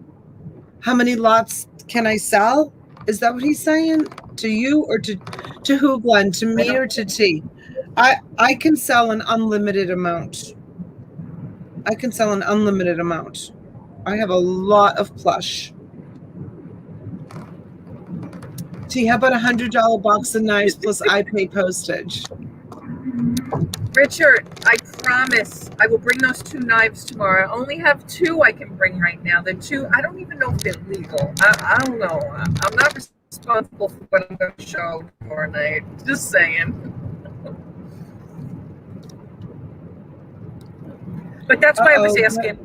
How many lots can I sell? Is that what he's saying? To you or to who, Glenn? To me or to T? I can sell an unlimited amount. I can sell an unlimited amount. I have a lot of plush. T, how about $100 box of knives plus I pay postage? Richard, I promise I will bring those 2 knives tomorrow. I only have 2 I can bring right now. The 2, I don't even know if they're legal. I don't know. I'm not responsible for what I'm going to show tomorrow night. Just saying. But that's why I was asking.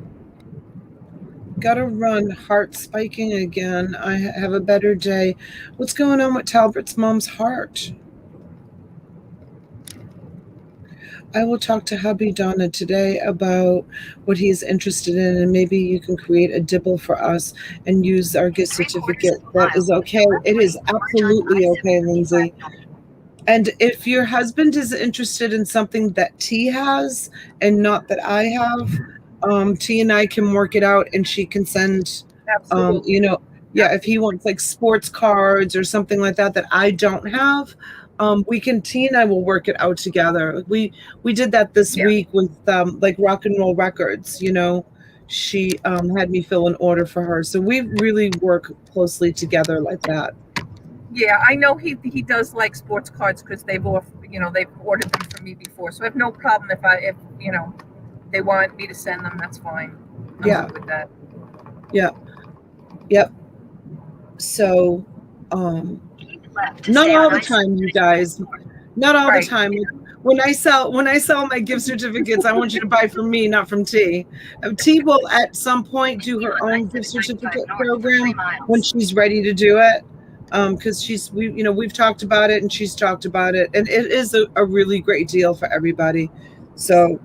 Gotta run. Heart spiking again. I have a better day. What's going on with Talbert's mom's heart? I will talk to hubby Donna today about what he's interested in, and maybe you can create a dibble for us and use our gift certificate. That is okay. It is absolutely okay, Lindsay. And if your husband is interested in something that T has and not that I have, T and I can work it out, and she can send, if he wants like sports cards or something like that I don't have, T and I will work it out together. We did that this week with like Rock and Roll Records. She had me fill an order for her, so we really work closely together like that. Yeah, I know he does like sports cards because they've ordered them for me before, so I have no problem if they want me to send them. That's fine. I'm good with that. Yeah. Yep. So, not all the time, you guys. Not all the time. When I sell my gift certificates, I want you to buy from me, not from T. T will at some point do her own gift certificate program when she's ready to do it. Because we've talked about it and she's talked about it, and it is a really great deal for everybody. So,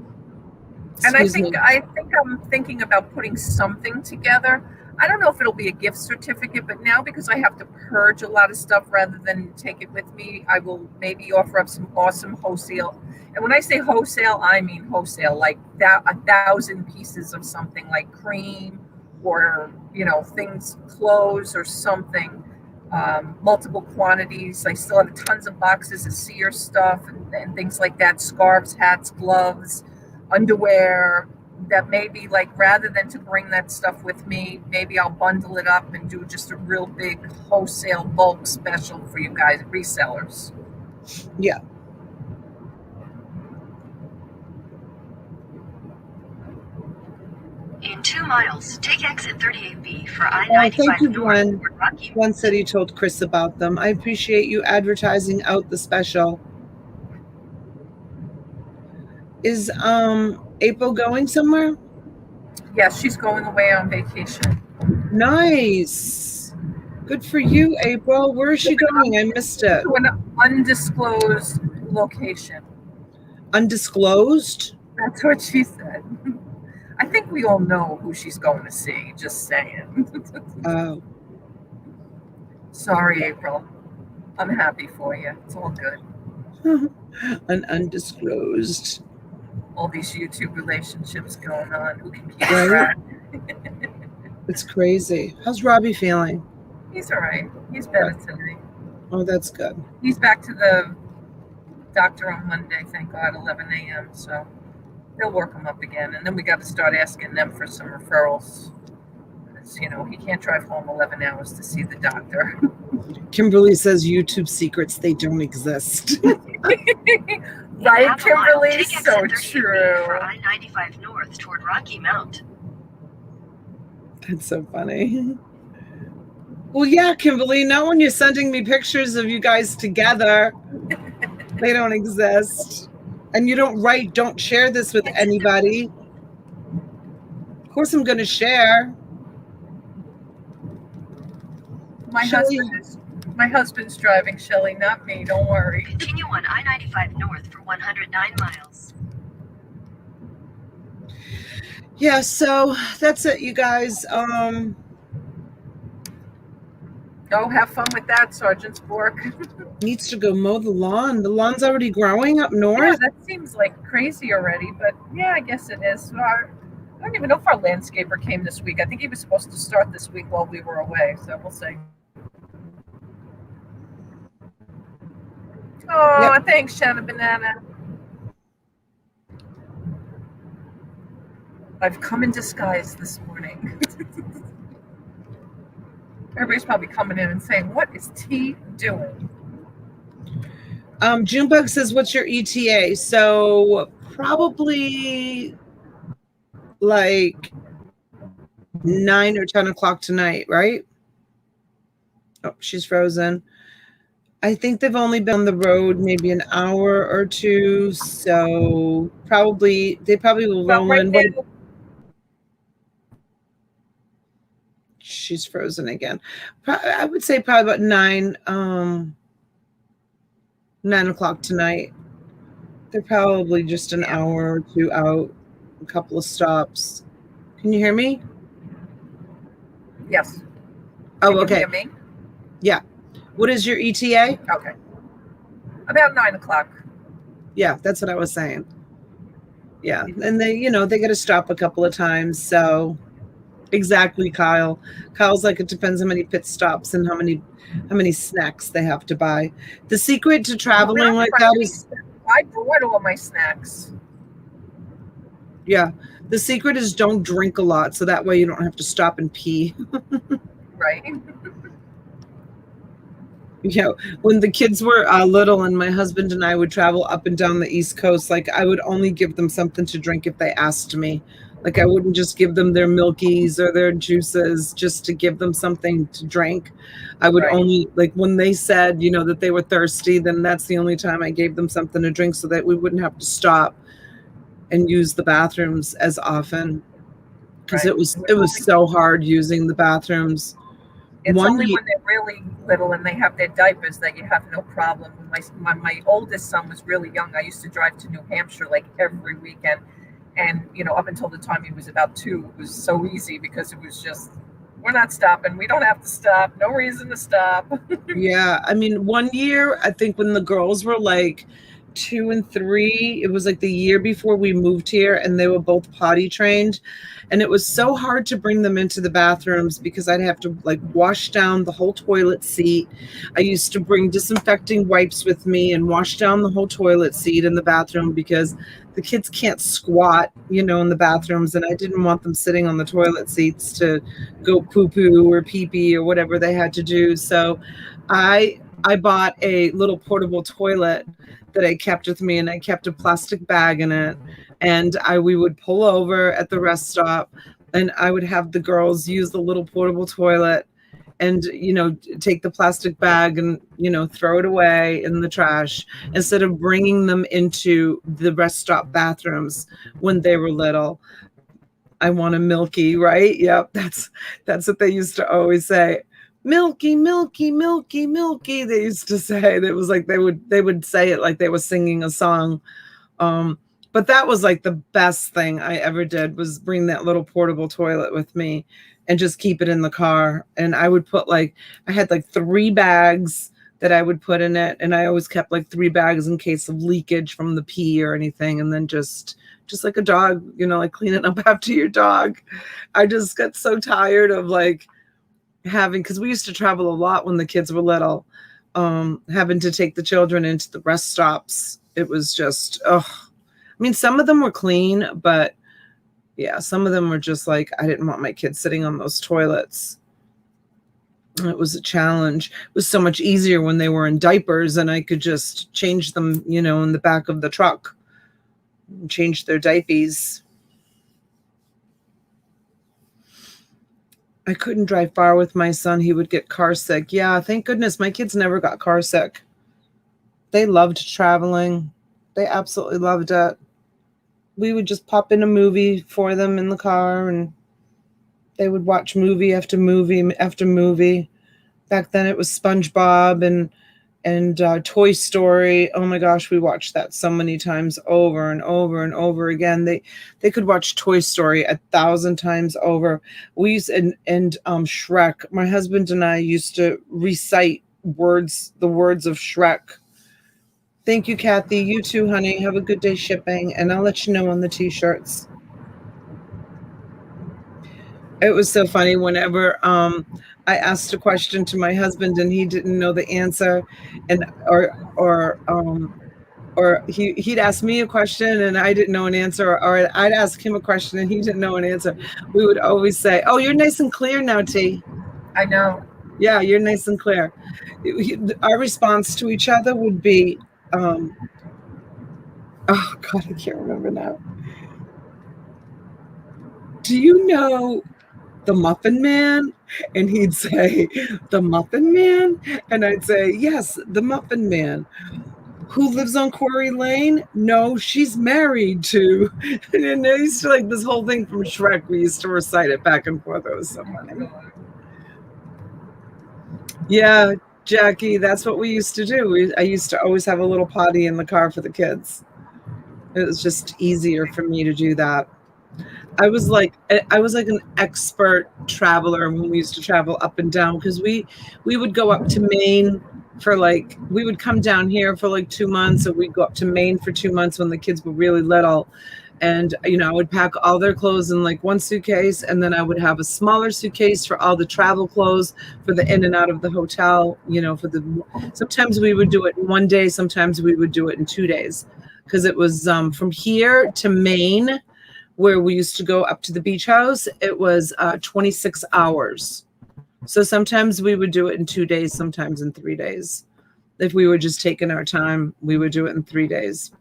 and I think I'm thinking about putting something together. I don't know if it'll be a gift certificate, but now because I have to purge a lot of stuff rather than take it with me, I will maybe offer up some awesome wholesale. And when I say wholesale, I mean wholesale, like 1,000 pieces of something like cream or things, clothes or something. Multiple quantities. I still have tons of boxes of Sears stuff and things like that, scarves, hats, gloves, underwear, that maybe like rather than to bring that stuff with me, maybe I'll bundle it up and do just a real big wholesale bulk special for you guys, resellers. Yeah. In 2 miles, take exit 38B for I-95 thank you, North. Glenn. Glenn said he told Chris about them. I appreciate you advertising out the special. Is April going somewhere? Yes, she's going away on vacation. Nice. Good for you, April. Where is she going? I missed it. To an undisclosed location. Undisclosed? That's what she said. I think we all know who she's going to see, just saying. Oh. Sorry, April. I'm happy for you. It's all good. An undisclosed, All these YouTube relationships going on. Who can keep right? track? It's crazy. How's Robbie feeling? He's all right. He's better tonight. Oh, that's good. He's back to the doctor on Monday, thank God, 11 a.m. So they'll work him up again. And then we got to start asking them for some referrals. He can't drive home 11 hours to see the doctor. Kimberly says YouTube secrets, they don't exist. Right, Kimberly? So true. For I-95 North toward Rocky Mount. That's so funny. Well, yeah, Kimberly, not when you're sending me pictures of you guys together. They don't exist. And you don't share this with anybody. Of course I'm going to share. My husband's driving, Shelly, not me. Don't worry. Continue on I-95 North for 109 miles. Yeah, so that's it, you guys. Have fun with that, Sergeant Spork. Needs to go mow the lawn. The lawn's already growing up Yeah, north. that seems like crazy already, but yeah, I guess it is. I don't even know if our landscaper came this week. I think he was supposed to start this week while we were away, so we'll see. Oh, yep. Thanks, Shanna Banana. I've come in disguise this morning. Everybody's probably coming in and saying, what is T doing? Junebug says, what's your ETA? So probably like 9 or 10 o'clock tonight, right? Oh, she's frozen. I think they've only been on the road maybe an hour or two, so they probably will roll in. She's frozen again. I would say probably about 9 o'clock tonight. They're probably just an hour or two out, a couple of stops. Can you hear me? Yes. Oh, okay. Can you hear me? Yeah. What is your ETA? Okay. About 9 o'clock. Yeah, that's what I was saying. Yeah. And they got to stop a couple of times. So exactly, Kyle. Kyle's like, it depends how many pit stops and how many snacks they have to buy. The secret to traveling like that is I brought all my snacks. Yeah. The secret is don't drink a lot, so that way you don't have to stop and pee. Right. When the kids were little and my husband and I would travel up and down the East Coast, like I would only give them something to drink if they asked me. Like I wouldn't just give them their milkies or their juices just to give them something to drink. I would only, like when they said, that they were thirsty, then that's the only time I gave them something to drink so that we wouldn't have to stop and use the bathrooms as often. Because it was so hard using the bathrooms. It's only when they're really little and they have their diapers that you have no problem. When my oldest son was really young, I used to drive to New Hampshire like every weekend. And, up until the time he was about 2, it was so easy because it was just, we're not stopping. We don't have to stop. No reason to stop. Yeah. I mean, one year, I think when the girls were like 2 and 3, it was like the year before we moved here and they were both potty trained. And it was so hard to bring them into the bathrooms because I'd have to like wash down the whole toilet seat. I used to bring disinfecting wipes with me and wash down the whole toilet seat in the bathroom because the kids can't squat, in the bathrooms. And I didn't want them sitting on the toilet seats to go poo-poo or pee-pee or whatever they had to do. So I bought a little portable toilet that I kept with me, and I kept a plastic bag in it. And we would pull over at the rest stop, and I would have the girls use the little portable toilet and, take the plastic bag and, throw it away in the trash instead of bringing them into the rest stop bathrooms when they were little. I want a Milky, right? Yep. That's what they used to always say. Milky, Milky, Milky, Milky. They used to say that. It was like they would say it like they were singing a song. But that was like the best thing I ever did, was bring that little portable toilet with me and just keep it in the car. And I would put I had like 3 bags that I would put in it. And I always kept like 3 bags in case of leakage from the pee or anything. And then just like a dog, like cleaning up after your dog. I just got so tired of like because we used to travel a lot when the kids were little, having to take the children into the rest stops. It was just, I mean, some of them were clean, but yeah, some of them were just like, I didn't want my kids sitting on those toilets. It was a challenge. It was so much easier when they were in diapers and I could just change them, in the back of the truck, change their diapers. I couldn't drive far with my son. He would get car sick. Yeah, thank goodness my kids never got car sick. They loved traveling. They absolutely loved it. We would just pop in a movie for them in the car, and they would watch movie after movie after movie. Back then it was SpongeBob and Toy Story. Oh my gosh, we watched that so many times over and over and over again. They could watch Toy Story 1,000 times over. We used and Shrek. My husband and I used to recite the words of Shrek. Thank you, Kathy. You too, honey. Have a good day shipping, and I'll let you know on the t-shirts. It was so funny whenever I asked a question to my husband and he didn't know the answer, and or he'd ask me a question and I didn't know an answer, or I'd ask him a question and he didn't know an answer. We would always say, "Oh, you're nice and clear now, T." I know. Yeah, you're nice and clear. Our response to each other would be, oh God, I can't remember now. Do you know the Muffin Man? And he'd say, the Muffin Man? And I'd say, yes, the Muffin Man. Who lives on Quarry Lane? No, she's married to. And I used to like this whole thing from Shrek. We used to recite it back and forth. It was so funny. Yeah, Jackie, that's what we used to do. I used to always have a little potty in the car for the kids. It was just easier for me to do that. I was like an expert traveler when we used to travel up and down, because we would go up to Maine for we would come down here for 2 months, and we'd go up to Maine for 2 months when the kids were really little. And, I would pack all their clothes in one suitcase, and then I would have a smaller suitcase for all the travel clothes for the in and out of the hotel, sometimes we would do it in 1 day. Sometimes we would do it in 2 days, because it was from here to Maine, where we used to go up to the beach house. It was 26 hours. So sometimes we would do it in 2 days, sometimes in 3 days. If we were just taking our time, we would do it in 3 days.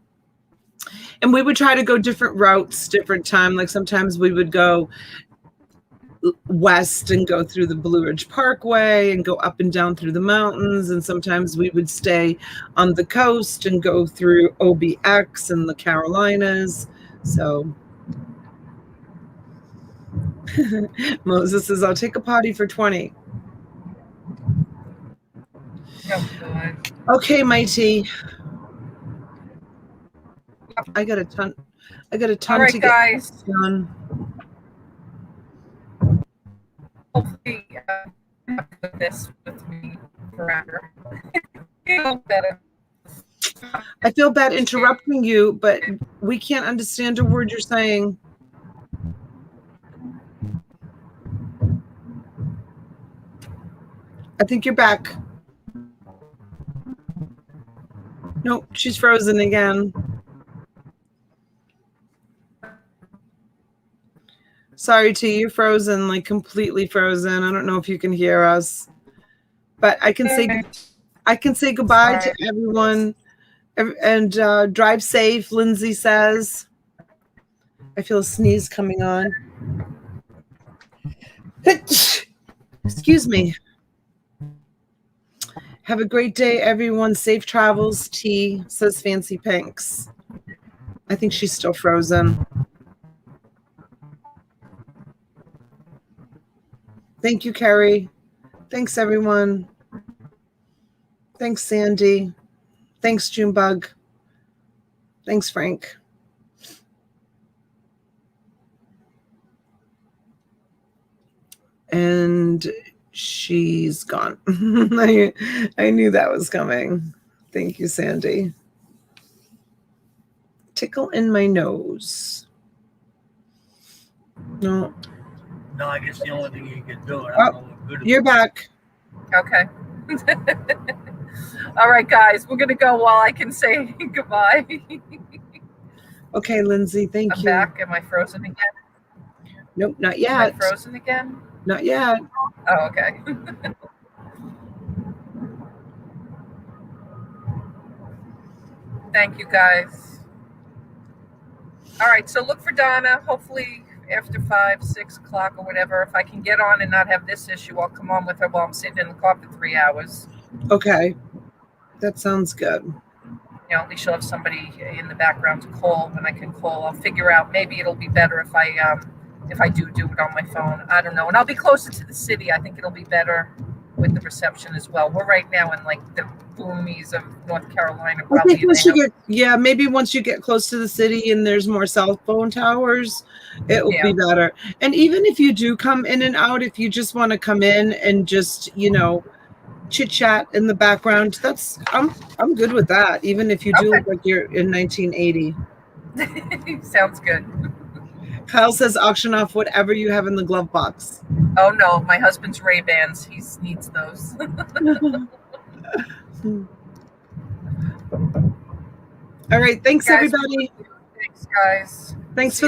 And we would try to go different routes, different time. Sometimes we would go west and go through the Blue Ridge Parkway and go up and down through the mountains. And sometimes we would stay on the coast and go through OBX and the Carolinas. So Moses says, I'll take a potty for 20. Oh, God. Okay, Mighty. I got a ton All right, to guys. get done. Hopefully, have this with me forever. Feel better. I feel bad interrupting you, but we can't understand a word you're saying. I think you're back. Nope, she's frozen again. Sorry, T, you're frozen, completely frozen. I don't know if you can hear us, but I can say goodbye to everyone, and drive safe. Lindsay says. I feel a sneeze coming on. Excuse me. Have a great day, everyone. Safe travels, T, says Fancy Pinks. I think she's still frozen. Thank you, Carrie. Thanks, everyone. Thanks, Sandy. Thanks, Junebug. Thanks, Frank. And she's gone. I knew that was coming. Thank you, Sandy. Tickle in my nose. No. No, I guess the only thing you can do, and I Oh, don't know what good. You're back. Okay. All right, guys, we're gonna go while I can say goodbye. Okay, Lindsay, thank I'm you. back. Am I frozen again? Nope, not Am I yet. frozen again? Not yet. Oh, okay. Thank you, guys. All right, so look for Donna. Hopefully after 5, 6 o'clock or whatever. If I can get on and not have this issue, I'll come on with her while I'm sitting in the car for 3 hours. Okay. That sounds good. You know, at least she'll have somebody in the background to call when I can call. I'll figure out, maybe it'll be better if I do it on my phone. I don't know. And I'll be closer to the city. I think it'll be better with the reception as well. We're right now in like the boomies of North Carolina. I think once you Probably get, maybe once you get close to the city and there's more cell phone towers, it will be better. And even if you do come in and out, if you just want to come in and just, chit chat in the background, I'm good with that. Even if you do look like you're in 1980. Sounds good. Kyle says auction off whatever you have in the glove box. Oh no, my husband's Ray-Bans. He needs those. All right. Thanks, Guys, everybody. Thanks, guys. Thanks See for you the